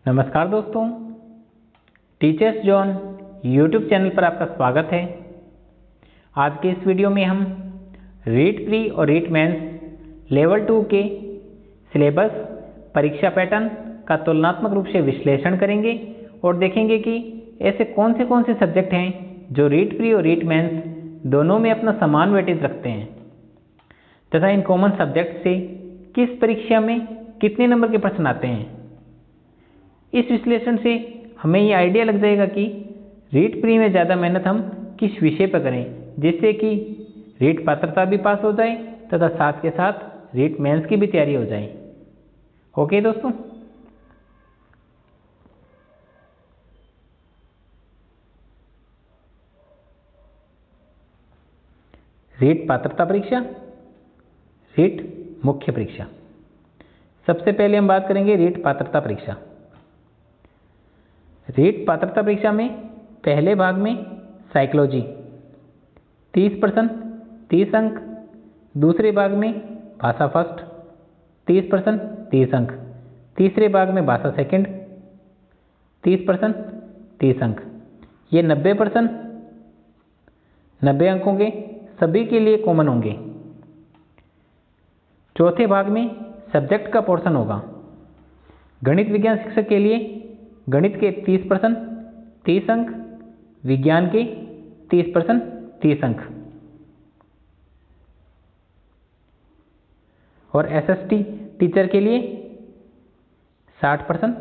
नमस्कार दोस्तों, teachers zone YouTube channel पर आपका स्वागत है। आज के इस वीडियो में हम रीट प्री और रीट मेंस लेवल 2 के सिलेबस परीक्षा पैटर्न का तुलनात्मक रूप से विश्लेषण करेंगे और देखेंगे कि ऐसे कौन से सब्जेक्ट हैं जो रीट प्री और रीट मेंस दोनों में अपना समान वेटेज रखते हैं तथा इन कॉमन सब्जेक्ट से किस परीक्षा में कितने नंबर के प्रश्न आते हैं। इस विश्लेषण से हमें ये आइडिया लग जाएगा कि रीट प्री में ज़्यादा मेहनत हम किस विषय पर करें, जिससे कि रीट पात्रता भी पास हो जाए तथा साथ के साथ रीट मेंस की भी तैयारी हो जाए। ओके दोस्तों, रीट पात्रता परीक्षा, रीट मुख्य परीक्षा। सबसे पहले हम बात करेंगे रीट पात्रता परीक्षा। रीट पात्रता परीक्षा में पहले भाग में साइकोलॉजी 30% 30 अंक, दूसरे भाग में भाषा फर्स्ट 30% 30 अंक, तीसरे भाग में भाषा सेकंड 30% 30 अंक। ये 90% 90 अंकों के सभी के लिए कॉमन होंगे। चौथे भाग में सब्जेक्ट का पोर्शन होगा। गणित विज्ञान शिक्षक के लिए गणित के 30% 30 अंक, विज्ञान के 30% 30 अंक और एसएसटी टीचर के लिए 60%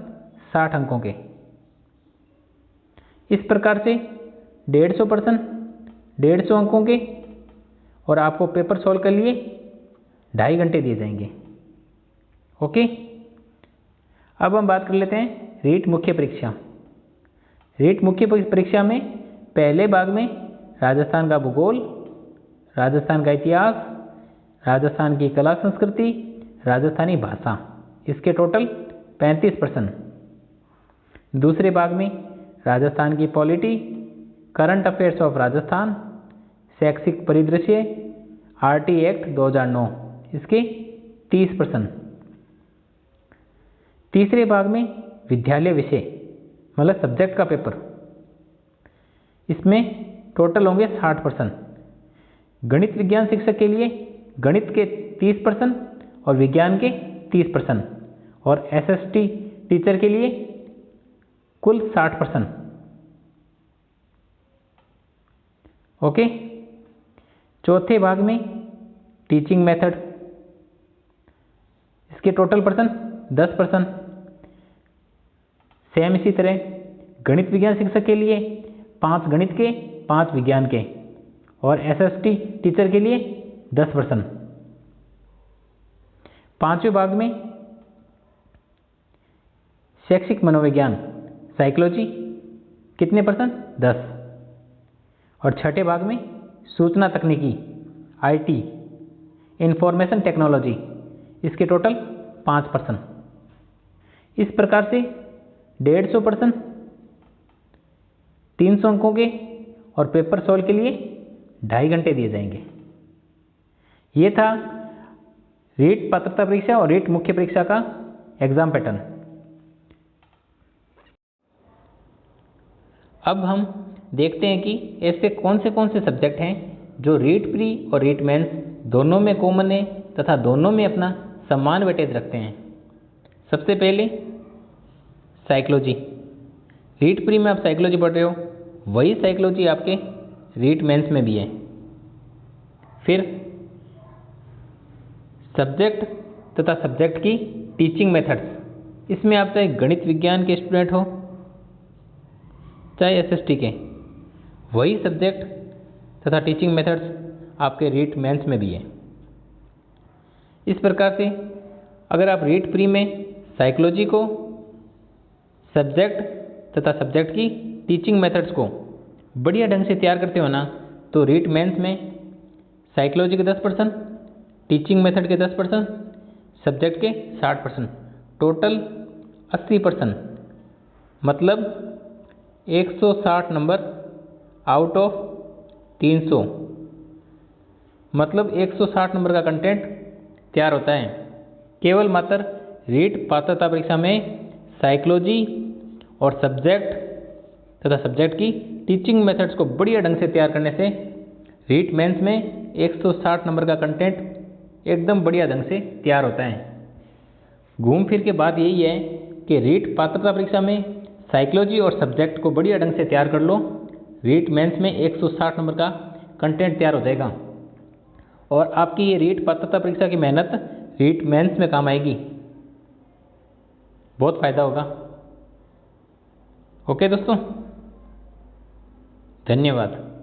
60 अंकों के। इस प्रकार से 150% 150 अंकों के और आपको पेपर सॉल्व कर लिए 2.5 घंटे दिए जाएंगे। ओके, अब हम बात कर लेते हैं रीट मुख्य परीक्षा। रीट मुख्य परीक्षा में पहले भाग में राजस्थान का भूगोल, राजस्थान का इतिहास, राजस्थान की कला संस्कृति, राजस्थानी भाषा, इसके टोटल 35%। दूसरे भाग में राजस्थान की polity, current affairs of Rajasthan, शैक्षिक परिदृश्य, आरटी एक्ट 2009, इसके 30%। तीसरे भाग में विद्यालय विषय मतलब सब्जेक्ट का पेपर, इसमें टोटल होंगे 60%। गणित विज्ञान शिक्षक के लिए गणित के 30% और विज्ञान के 30% और एसएसटी टीचर के लिए कुल 60%। ओके, चौथे भाग में टीचिंग मेथड, इसके टोटल पर्सन 10%। सेम इसी तरह गणित विज्ञान शिक्षक के लिए 5 गणित के 5 विज्ञान के और एसएसटी टीचर के लिए 10%। पांचवें भाग में शैक्षिक मनोविज्ञान साइकोलॉजी कितने %? 10। और छठे भाग में सूचना तकनीकी आईटी इंफॉर्मेशन टेक्नोलॉजी, इसके टोटल 5%। इस प्रकार से 150% 300 अंकों के और पेपर सॉल्व के लिए 2.5 घंटे दिए जाएंगे। ये था रीट पात्रता परीक्षा और रीट मुख्य परीक्षा का एग्जाम पैटर्न। अब हम देखते हैं कि ऐसे कौन से सब्जेक्ट हैं जो रीट प्री और रीट मेंस दोनों में कॉमन है तथा दोनों में अपना समान वेटेज रखते हैं। सबसे पहले साइकोलॉजी। रीट प्री में आप साइकोलॉजी पढ़ रहे हो, वही साइकोलॉजी आपके रीट मेंस में भी है। फिर सब्जेक्ट तथा सब्जेक्ट की टीचिंग मेथड्स, इसमें आप चाहे गणित विज्ञान के स्टूडेंट हो चाहे एसएसटी के, वही सब्जेक्ट तथा टीचिंग मेथड्स आपके रीट मेंस में भी है। इस प्रकार से अगर आप रीट प्री में साइकोलॉजी को, सब्जेक्ट तथा सब्जेक्ट की टीचिंग मेथड्स को बढ़िया ढंग से तैयार करते हो ना, तो रीट मेंस में साइकोलॉजी के 10%, टीचिंग मेथड के 10%, सब्जेक्ट के 60%, टोटल 80%, मतलब 160 नंबर आउट ऑफ 300, मतलब 160 नंबर का कंटेंट तैयार होता है केवल मात्र रीट पात्रता परीक्षा में साइकोलॉजी और सब्जेक्ट तथा सब्जेक्ट की टीचिंग मेथड्स को बढ़िया ढंग से तैयार करने से रीट मेंस में 160 नंबर का कंटेंट एकदम बढ़िया ढंग से तैयार होता है। घूम फिर के बात यही है कि रीट पात्रता परीक्षा में साइकोलॉजी और सब्जेक्ट को बढ़िया ढंग से तैयार कर लो, रीट मेंस में 160 नंबर का कंटेंट तैयार हो जाएगा और आपकी ये रीट पात्रता परीक्षा की मेहनत रीट मेंस में काम आएगी, बहुत फ़ायदा होगा। ओके दोस्तों, धन्यवाद।